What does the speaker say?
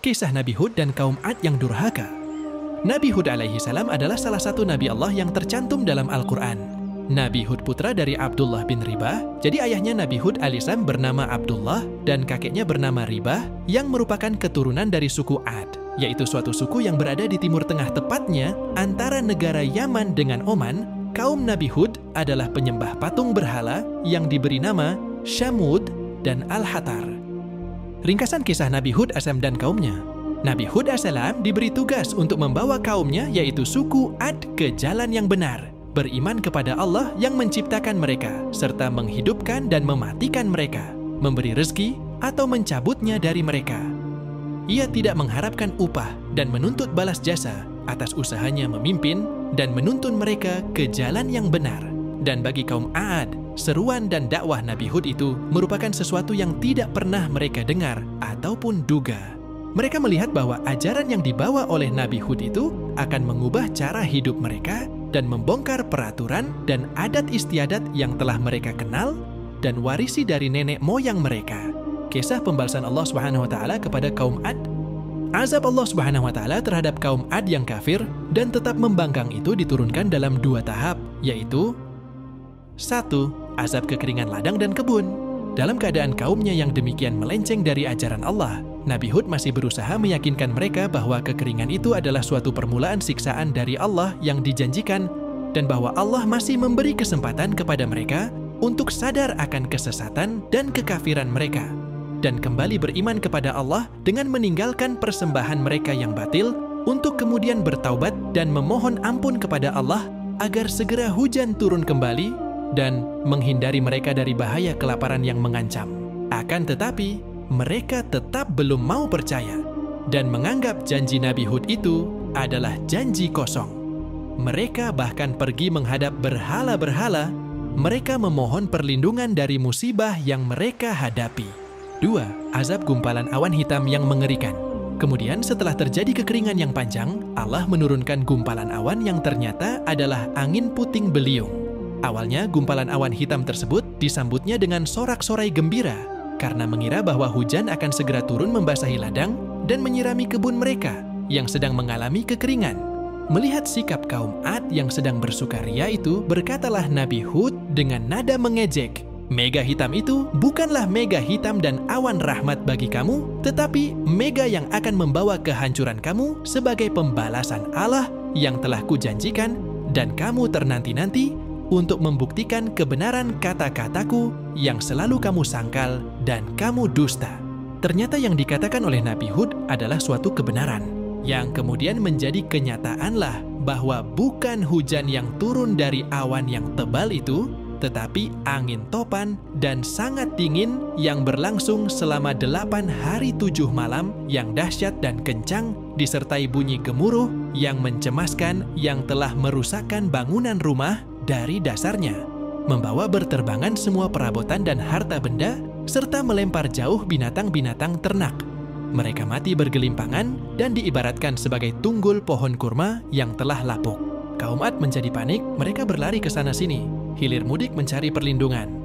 Kisah Nabi Hud dan kaum Ad yang durhaka. Nabi Hud alaihi salam adalah salah satu Nabi Allah yang tercantum dalam Al-Quran. Nabi Hud putra dari Abdullah bin Ribah, jadi ayahnya Nabi Hud alaihissalam bernama Abdullah dan kakeknya bernama Ribah yang merupakan keturunan dari suku Ad, yaitu suatu suku yang berada di timur tengah, tepatnya antara negara Yaman dengan Oman. Kaum Nabi Hud adalah penyembah patung berhala yang diberi nama Syamud dan Al-Hatar. Ringkasan kisah Nabi Hud AS dan kaumnya. Nabi Hud AS diberi tugas untuk membawa kaumnya, yaitu suku Ad, ke jalan yang benar, beriman kepada Allah yang menciptakan mereka, serta menghidupkan dan mematikan mereka, memberi rezeki atau mencabutnya dari mereka. Ia tidak mengharapkan upah dan menuntut balas jasa atas usahanya memimpin dan menuntun mereka ke jalan yang benar. Dan bagi kaum Ad, seruan dan dakwah Nabi Hud itu merupakan sesuatu yang tidak pernah mereka dengar ataupun duga. Mereka melihat bahwa ajaran yang dibawa oleh Nabi Hud itu akan mengubah cara hidup mereka dan membongkar peraturan dan adat istiadat yang telah mereka kenal dan warisi dari nenek moyang mereka. Kisah pembalasan Allah Subhanahu wa taala kepada kaum Ad. Azab Allah Subhanahu wa taala terhadap kaum Ad yang kafir dan tetap membangkang itu diturunkan dalam 2 tahap, yaitu 1. Azab kekeringan ladang dan kebun. Dalam keadaan kaumnya yang demikian melenceng dari ajaran Allah, Nabi Hud masih berusaha meyakinkan mereka bahwa kekeringan itu adalah suatu permulaan siksaan dari Allah yang dijanjikan dan bahwa Allah masih memberi kesempatan kepada mereka untuk sadar akan kesesatan dan kekafiran mereka dan kembali beriman kepada Allah dengan meninggalkan persembahan mereka yang batil untuk kemudian bertaubat dan memohon ampun kepada Allah agar segera hujan turun kembali dan menghindari mereka dari bahaya kelaparan yang mengancam. Akan tetapi, mereka tetap belum mau percaya dan menganggap janji Nabi Hud itu adalah janji kosong. Mereka bahkan pergi menghadap berhala-berhala. Mereka memohon perlindungan dari musibah yang mereka hadapi. 2. Azab gumpalan awan hitam yang mengerikan. Kemudian setelah terjadi kekeringan yang panjang, Allah menurunkan gumpalan awan yang ternyata adalah angin puting beliung. Awalnya gumpalan awan hitam tersebut disambutnya dengan sorak-sorai gembira karena mengira bahwa hujan akan segera turun membasahi ladang dan menyirami kebun mereka yang sedang mengalami kekeringan. Melihat sikap kaum Ad yang sedang bersukaria itu, berkatalah Nabi Hud dengan nada mengejek, "Mega hitam itu bukanlah mega hitam dan awan rahmat bagi kamu, tetapi mega yang akan membawa kehancuran kamu sebagai pembalasan Allah yang telah kujanjikan, dan kamu ternanti-nanti untuk membuktikan kebenaran kata-kataku yang selalu kamu sangkal dan kamu dusta." Ternyata yang dikatakan oleh Nabi Hud adalah suatu kebenaran, yang kemudian menjadi kenyataanlah bahwa bukan hujan yang turun dari awan yang tebal itu, tetapi angin topan dan sangat dingin yang berlangsung selama 8 hari 7 malam yang dahsyat dan kencang, disertai bunyi gemuruh yang mencemaskan yang telah merusakkan bangunan rumah dari dasarnya, membawa berterbangan semua perabotan dan harta benda, serta melempar jauh binatang-binatang ternak. Mereka mati bergelimpangan dan diibaratkan sebagai tunggul pohon kurma yang telah lapuk. Kaum Ad menjadi panik, mereka berlari ke sana-sini, hilir mudik mencari perlindungan.